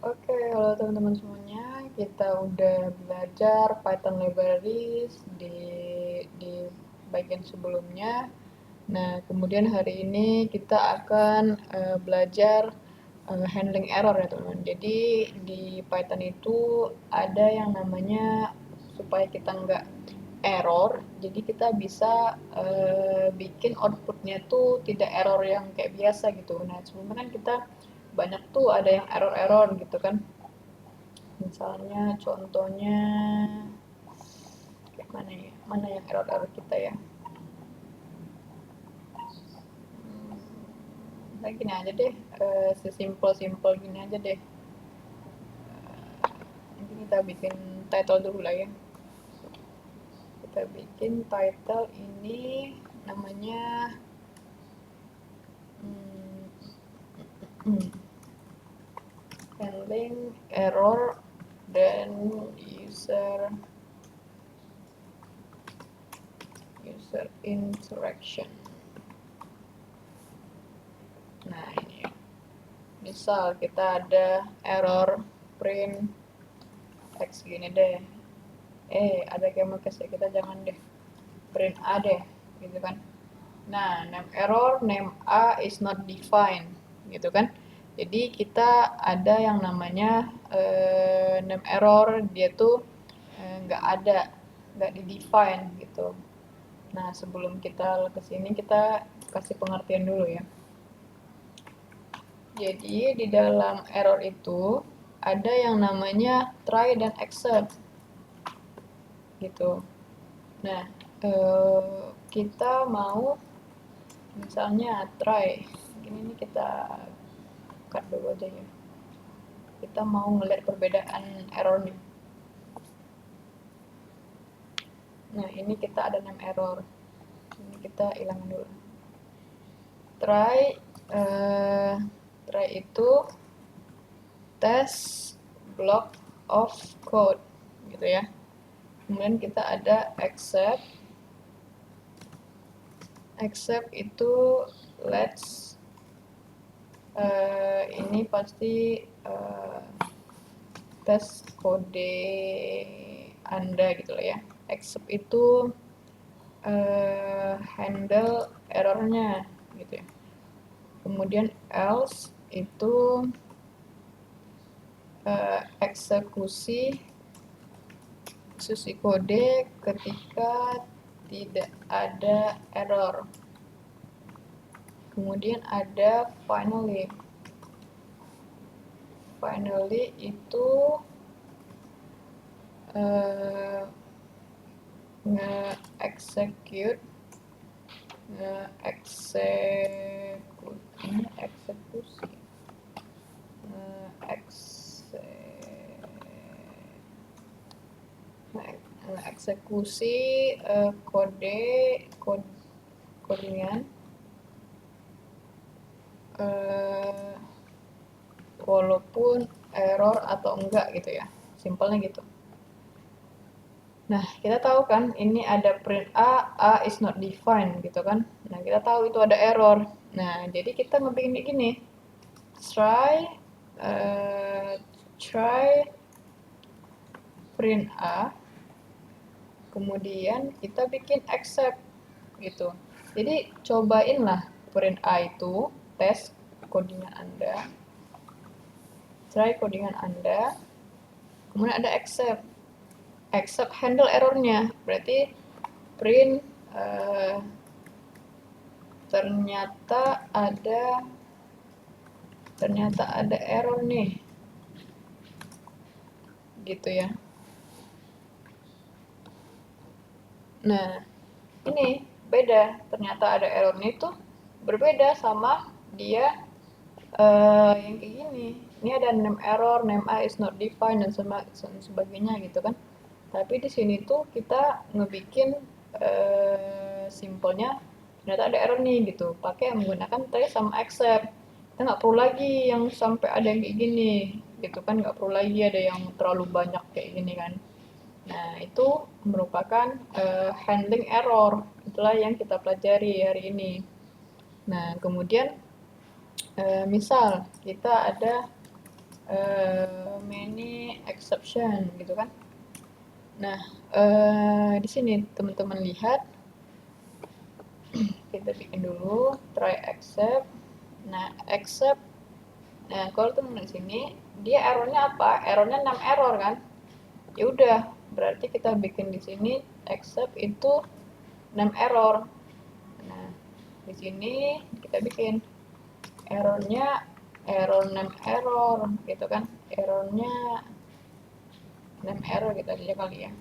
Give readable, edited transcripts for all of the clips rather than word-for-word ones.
Oke, halo teman-teman semuanya. Kita udah belajar Python libraries di bagian sebelumnya. Nah, kemudian hari ini kita akan belajar handling error ya teman-teman. Jadi di Python itu ada yang namanya supaya kita nggak error, jadi kita bisa bikin outputnya tuh tidak error yang kayak biasa gitu. Nah, sebelumnya kan kita banyak tuh ada yang error-error gitu kan. Misalnya contohnya kayak mana ya? Mana yang error-error kita ya? Nah, gini aja deh, sesimpel-simpel gini aja deh. Nanti kita bikin title dulu lah ya. Kita bikin title ini namanya handling error dan user interaction. Nah, ini ya. Misal kita ada error print text gini deh. Ada camel case ya, kita jangan deh. Print A deh, gitu kan. Nah, name error, name A is not defined, gitu kan. Jadi kita ada yang namanya name error, dia tuh nggak di define gitu. Nah, sebelum kita ke sini kita kasih pengertian dulu ya. Jadi di dalam error itu ada yang namanya try dan except gitu. Nah, kita mau misalnya try. Ini kita cut dulu aja ya. Kita mau ngeliat perbedaan error nih. Nah, ini kita ada name error. Ini kita hilangin dulu. Try try itu test block of code gitu ya. Kemudian kita ada except itu let's ini pasti tes kode Anda gitu loh ya. Except itu handle errornya gitu ya. Kemudian else itu eksekusi kode ketika tidak ada error. Kemudian ada finally itu nge-execute eksekusi eksekusi kodingan walaupun error atau enggak gitu ya, simpelnya gitu. Nah, kita tahu kan ini ada print A is not defined gitu kan. Nah, kita tahu itu ada error. Nah, jadi kita ngebikin kayak gini. Try print A, kemudian kita bikin except gitu. Jadi cobainlah print A itu, tes codingan Anda, try codingan Anda, kemudian ada except handle errornya, berarti print ternyata ada error nih gitu ya. Nah, ini beda, ternyata ada errornya itu berbeda sama dia yang kayak gini. Ini ada name error, name A is not defined dan sebagainya gitu kan. Tapi di sini tuh kita ngebikin simpelnya ternyata ada error nih gitu, pakai menggunakan try sama except. Kita nggak perlu lagi yang sampai ada yang kayak gini gitu kan, nggak perlu lagi ada yang terlalu banyak kayak gini kan. Nah, itu merupakan handling error. Itulah yang kita pelajari hari ini. Nah, kemudian misal kita ada many exception gitu kan. Nah, di sini teman-teman lihat, kita bikin dulu try accept. Nah, accept. Nah, kalau teman di sini dia errornya apa? Errornya 6 error kan? Ya udah, berarti kita bikin di sini accept itu 6 error. Nah, di sini kita bikin errornya error 6 error gitu kan. Errornya 6 error gitu aja kali ya.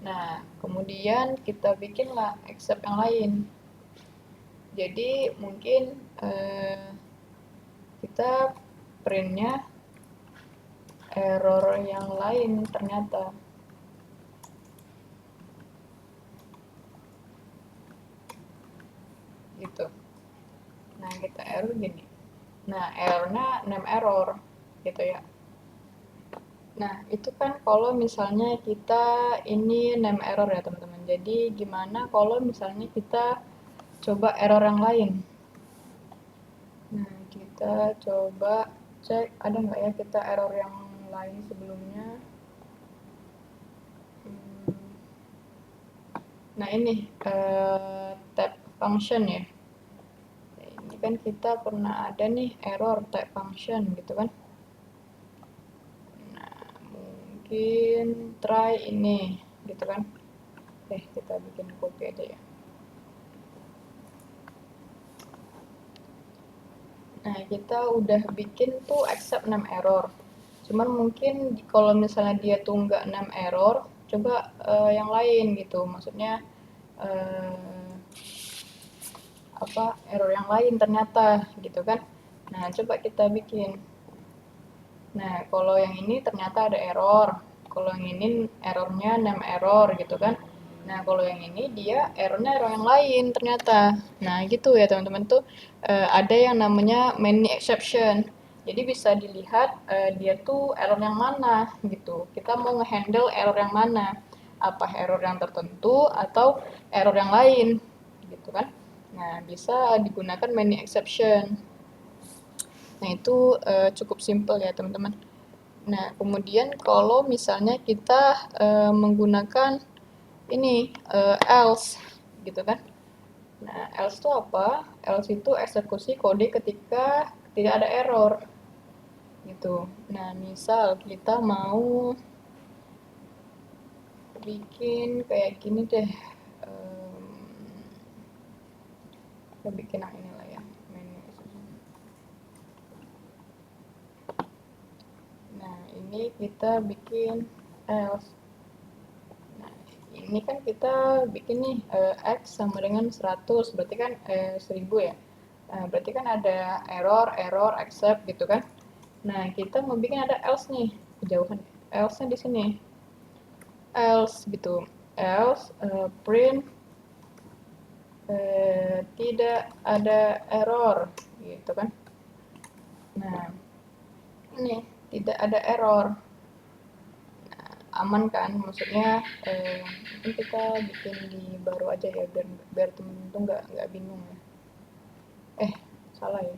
Nah, kemudian kita bikinlah accept yang lain. Jadi mungkin kita printnya error yang lain ternyata. Gitu. Nah, kita error gini. Nah, errornya 6 error gitu ya. Nah, itu kan kalau misalnya kita ini 6 error ya teman-teman. Jadi gimana kalau misalnya kita coba error yang lain? Nah, kita coba cek ada nggak ya kita error yang lain sebelumnya. Nah, ini type function ya. Ini kan kita pernah ada nih error type function gitu kan. Nah, mungkin try ini gitu kan. Kita bikin copy aja ya. Nah, kita udah bikin tuh accept 6 error. Cuman mungkin kalau misalnya dia tuh nggak 6 error, coba yang lain gitu. Maksudnya error yang lain ternyata gitu kan. Nah, coba kita bikin. Nah, kalau yang ini ternyata ada error. Kalau yang ini errornya 6 error gitu kan. Nah, kalau yang ini dia errornya error yang lain ternyata. Nah, gitu ya teman-teman tuh ada yang namanya many exception. Jadi bisa dilihat dia tuh error yang mana gitu. Kita mau ngehandle error yang mana? Apa error yang tertentu atau error yang lain gitu kan. Nah, bisa digunakan many exception. Nah, itu cukup simple ya teman-teman. Nah, kemudian kalau misalnya kita menggunakan ini else gitu kan. Nah, else itu apa? Else itu eksekusi kode ketika tidak ada error gitu. Nah, misal kita mau bikin kayak gini deh. Kita bikin yang inilah ya. Nah, ini kita bikin else. Nah, ini kan kita bikin nih x sama dengan 100, berarti kan 1000 ya. Nah, berarti kan ada error, accept gitu kan. Nah, kita mau bikin ada else nih, kejauhan. Else-nya di sini. Else gitu. Else print tidak ada error gitu kan. Nah, ini tidak ada error. Aman kan, maksudnya mungkin kita bikin di baru aja ya biar temen-temen tuh nggak bingung ya. Salah ya,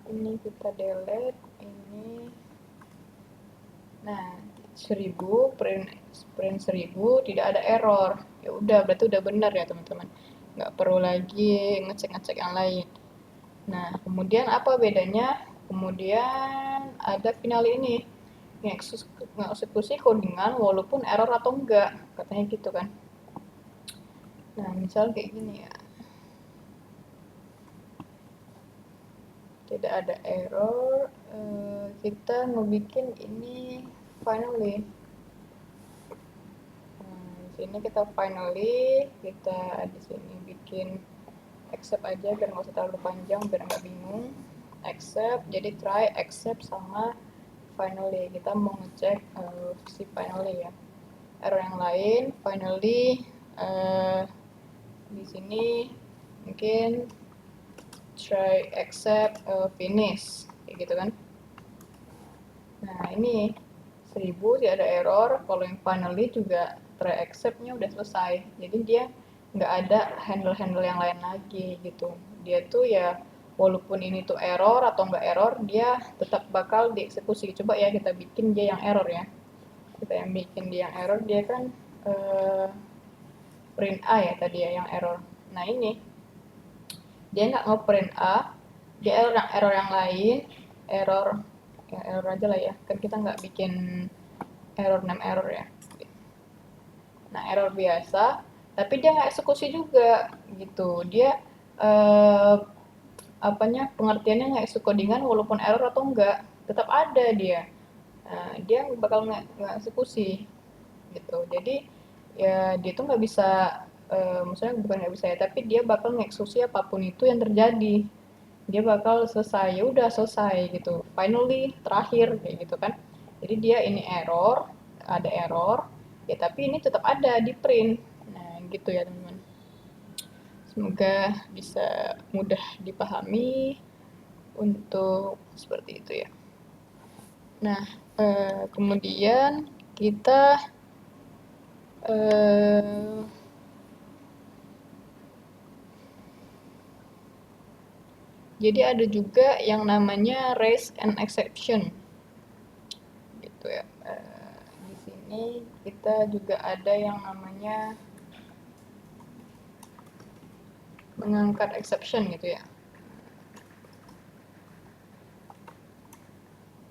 ini kita delete ini. Nah, 1000 print 1000 tidak ada error. Ya udah, berarti udah benar ya teman-teman, nggak perlu lagi ngecek-ngecek yang lain. Nah, kemudian apa bedanya? Kemudian ada final ini ngeksekusi codingan walaupun error atau enggak, katanya gitu kan. Nah, misal kayak gini ya, tidak ada error, kita ngebikin ini finally. Nah, di sini kita finally, kita di sini bikin accept aja biar nggak usah terlalu panjang, biar nggak bingung. Accept, jadi try, accept sama finally. Kita mau ngecek si finally ya. Error yang lain, finally di sini mungkin try accept finish kayak gitu kan. Nah, ini 1000 tidak ada error. Kalau yang finally juga try accept-nya udah selesai, jadi dia nggak ada handle yang lain lagi gitu. Dia tuh ya walaupun ini tuh error atau nggak error, dia tetap bakal dieksekusi. Coba ya kita bikin dia yang error ya. Kita yang bikin dia yang error, dia kan print A ya tadi ya yang error. Nah ini dia nggak ngeprint A, dia error yang lain, error ya error aja lah ya, kan kita nggak bikin error name error ya. Nah error biasa, tapi dia nggak eksekusi juga gitu. Dia eh, apanya pengertiannya nggak codingan walaupun error atau enggak, tetap ada dia. Nah, dia bakal nggak eksekusi gitu. Jadi ya dia tuh nggak bisa, maksudnya bukan nggak bisa ya, tapi dia bakal ngeksekusi apapun itu yang terjadi. Dia bakal selesai, ya udah selesai gitu. Finally, terakhir kayak gitu kan. Jadi dia ini error, ada error, ya tapi ini tetap ada di print. Nah, gitu ya teman-teman. Semoga bisa mudah dipahami untuk seperti itu ya. Nah, kemudian kita eh, jadi ada juga yang namanya raise an exception, gitu ya. Di sini kita juga ada yang namanya mengangkat exception gitu ya.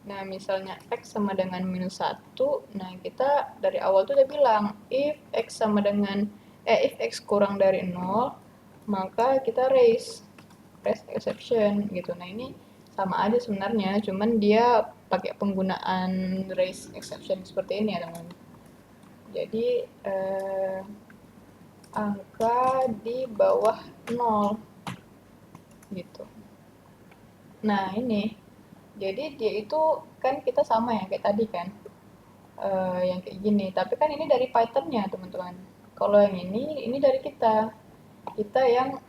Nah, misalnya X sama dengan minus 1, nah kita dari awal tuh udah bilang, if X sama dengan, if X kurang dari 0, maka kita raise exception gitu. Nah, ini sama aja sebenarnya, cuman dia pakai penggunaan raise exception seperti ini ya, teman-teman. Jadi, angka di bawah 0 gitu. Nah, ini. Jadi dia itu kan kita sama ya kayak tadi kan. Yang kayak gini. Tapi kan ini dari Python-nya, teman-teman. Kalau yang ini dari kita. Kita yang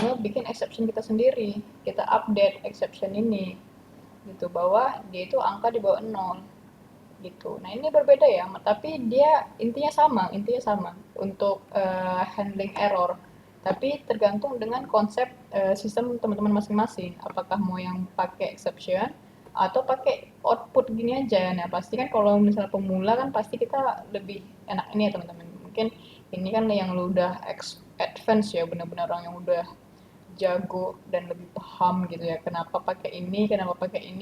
ngebikin exception kita sendiri. Kita update exception ini. Gitu, bahwa dia itu angka di bawah 0. Gitu. Nah, ini berbeda ya, tapi dia intinya sama untuk handling error. Tapi tergantung dengan konsep sistem teman-teman masing-masing. Apakah mau yang pakai exception atau pakai output gini aja. Nah, pasti kan kalau misalnya pemula kan pasti kita lebih enak ini ya teman-teman. Mungkin ini kan yang lu udah advance ya, benar-benar orang yang udah jago dan lebih paham gitu ya, kenapa pakai ini,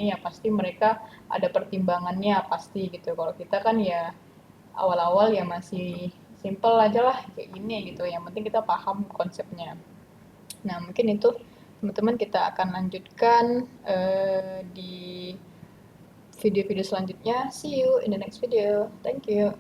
ya pasti mereka ada pertimbangannya pasti gitu. Kalau kita kan ya awal-awal ya masih simple aja lah kayak gini gitu, yang penting kita paham konsepnya. Nah mungkin itu teman-teman, kita akan lanjutkan di video-video selanjutnya. See you in the next video. Thank you.